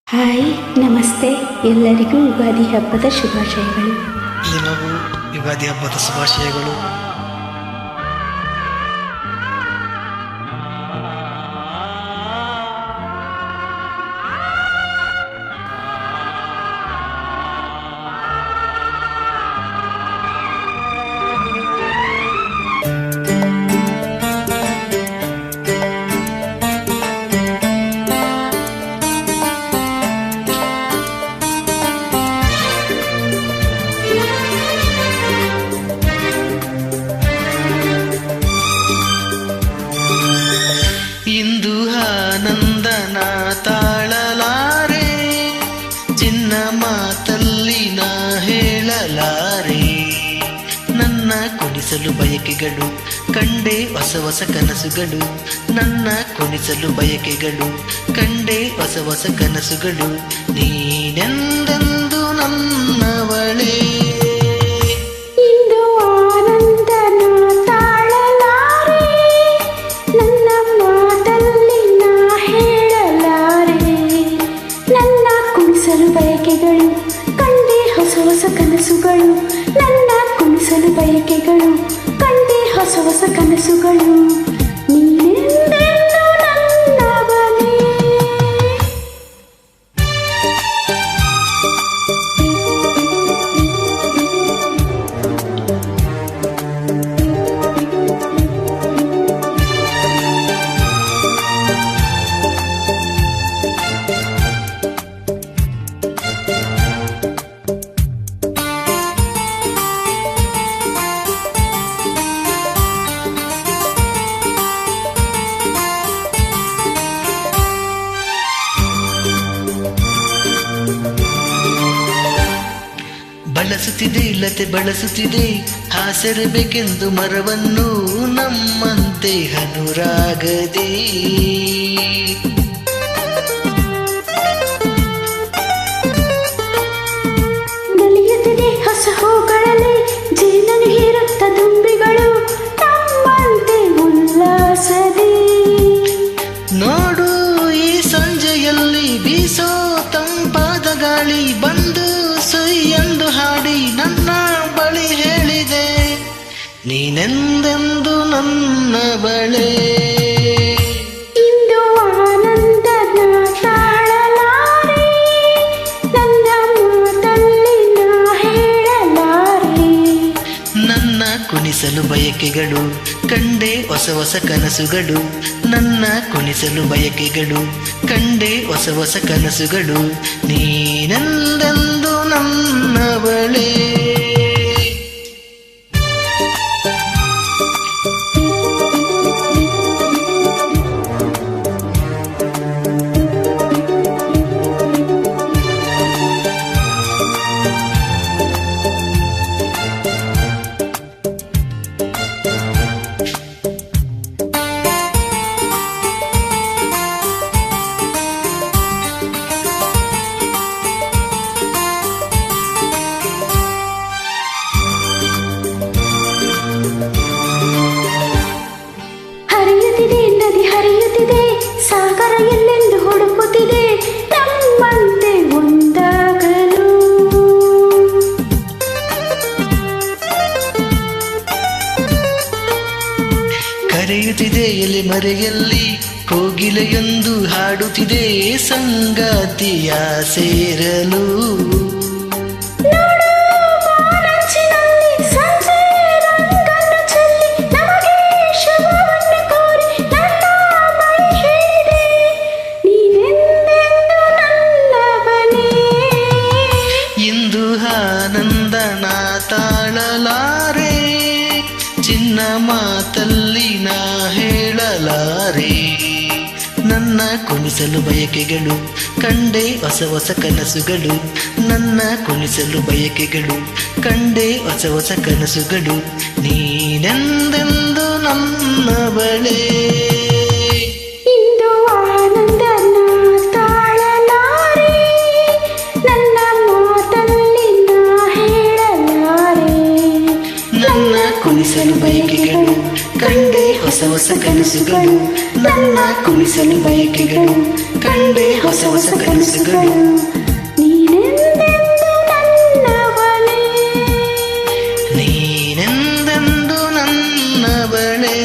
Hi ನಮಸ್ತೆ, ಎಲ್ಲರಿಗೂ ಯುಗಾದಿ ಹಬ್ಬದ ಶುಭಾಶಯಗಳು. ಎಲ್ಲರಿಗೂ ಯುಗಾದಿ ಹಬ್ಬದ ಶುಭಾಶಯಗಳು. ಇಂದು ಆನಂದನ ತಾಳಲಾರೆ, ಚಿನ್ನ ಮಾತಲ್ಲಿ ನಾ ಹೇಳಲಾರೆ. ನನ್ನ ಕುಣಿಸಲು ಬಯಕೆಗಳು ಕಂಡೆ ಹೊಸ ಹೊಸ ಕನಸುಗಳು, ನನ್ನ ಕುಣಿಸಲು ಬಯಕೆಗಳು ಕಂಡೆ ಹೊಸ ಹೊಸ ಕನಸುಗಳು. ನೀನೆಂದೆಂದು ನನ್ನವಳೇ. ಬಯಕೆಗಳು ಕಂಡೆ ಹೊಸ ಹೊಸ ಕನಸುಗಳು, ನನ್ನ ಕುಣಿಸಲು ಬಯಕೆಗಳು ಕಂಡೆ ಹೊಸ ಹೊಸ ಕನಸುಗಳು. ನೀನೆಂದೆಂದು ನನ್ನವನೇ. ಬಳಸುತ್ತಿದೆ ಇಲ್ಲತೆ ಬಳಸುತ್ತಿದೆ ಹಾಸರಬೇಕೆಂದು ಮರವನ್ನು, ನಮ್ಮಂತೆ ಅನುರಾಗದೆ. ನಲಿಯುತ್ತಿದೆ ಹೊಸ ಹೂಗಳಲ್ಲಿ ಜೇನನ್ನು ಹೀರುತ್ತ ದುಂಬಿಗಳು, ನಮ್ಮಂತೆ ಉಲ್ಲಾಸದೆ. ನೋಡು ಈ ಸಂಜೆಯಲ್ಲಿ ಬೀಸೋ ತಂಪಾದ ಗಾಳಿ ಬಂದು ಸುಯ್ಯೆಂದು ಹಾಡಿ ನನ್ನ ಬಳಿ ಹೇಳಿದೆ, ನೀನೆಂದೆಂದು ನನ್ನವಳೇ. ಇಂದು ಆನಂದನ ತಾಳಲಾರೆ, ನನ್ನ ಮಾತಲ್ಲಿ ನಾ ಹೇಳಲಾರೆ. ನನ್ನ ಕುಣಿಸಲು ಬಯಕೆಗಳು ಕಂಡೆ ಹೊಸ ಹೊಸ ಕನಸುಗಳು, ನನ್ನ ಕುಣಿಸಲು ಬಯಕೆಗಳು ಕಂಡೆ ಹೊಸ ಹೊಸ ಕನಸುಗಳು. ನೀನೆಂದೆಂದು ನನ್ನವಳೇ. ಹರಿಯುತ್ತಿದೆ ನದಿ ಹರಿಯುತ್ತಿದೆ, ಸಾಗರ ಎಲ್ಲೆಂದು ಹುಡುಕುತ್ತಿದೆ, ನಮ್ಮಂತೆ ಒಂದಾಗಲು. ಕರೆಯುತ್ತಿದೆ ಎಲೆ ಮರೆಯಲ್ಲಿ ಕೋಗಿಲೆಯೊಂದು ಹಾಡುತ್ತಿದೆ, ಸಂಗಾತಿಯ ಸೇರಲು. ಇಂದು ಆನಂದನ ತಾಳಲಾರೆ, ಚಿನ್ನ ಮಾತಲ್ಲಿ ನಾ ಹೇಳಲಾರೆ. ನನ್ನ ಕುಣಿಸಲು ಬಯಕೆಗಳು ಕಂಡೆ ಹೊಸ ಹೊಸ ಕನಸುಗಳು, ನನ್ನ ಕುಣಿಸಲು ಬಯಕೆಗಳು ಕಂಡೆ ಹೊಸ ಹೊಸ ಕನಸುಗಳು. ನೀನೆಂದೆಂದು ನನ್ನವಳೇ. ಇಂದು ಆನಂದನ ತಾಳಲಾರೆ, ನನ್ನ ಮಾತಲ್ಲಿ ನಾ ಹೇಳಲಾರೆ. ನನ್ನ ಕುಣಿಸಲು ಬಯಕೆಗಳು ಕಂಡೆ ಹೊಸ ಹೊಸ ಕನಸುಗಳು, ನನ್ನ ಕುಣಿಸಲು ಬಯಕೆಗಳು, ಕಂಡೆ ಹೊಸ ಹೊಸ ಕನಸುಗಳು. ನೀನೆಂದೆಂದು ನನ್ನವಳೇ, ನೀನೆಂದೆಂದು ನನ್ನವಳೇ.